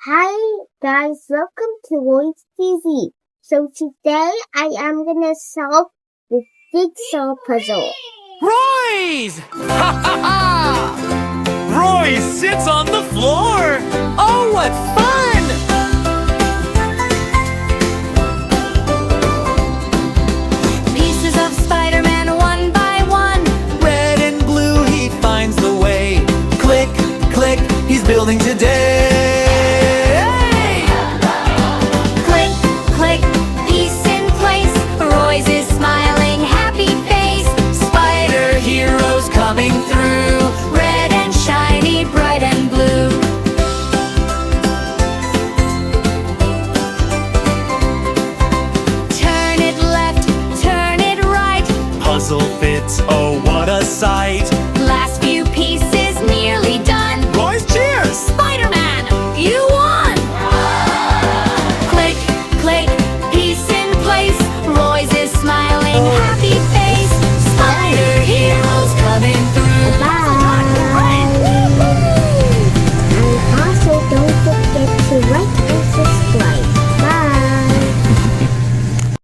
Hi guys, welcome to Rhoyz TV. So today I am gonna solve the Jigsaw puzzle. Rhoyz! Ha ha ha! Rhoyz sits on the floor! Oh, what fun! Pieces of Spiderman one by one. Red and blue, he finds the way. Click, click, he's building today. Click, click, piece in place. Rhoyz is smiling, happy face. Spider heroes coming through. Red and shiny, bright and blue. Turn it left, turn it right. Puzzle fits, oh what a sight. Last few pieces nearly done. Rhoyz, cheers! Spider-Man, you won! Click, click, piece in place. Rhoyz is smiling, happy face.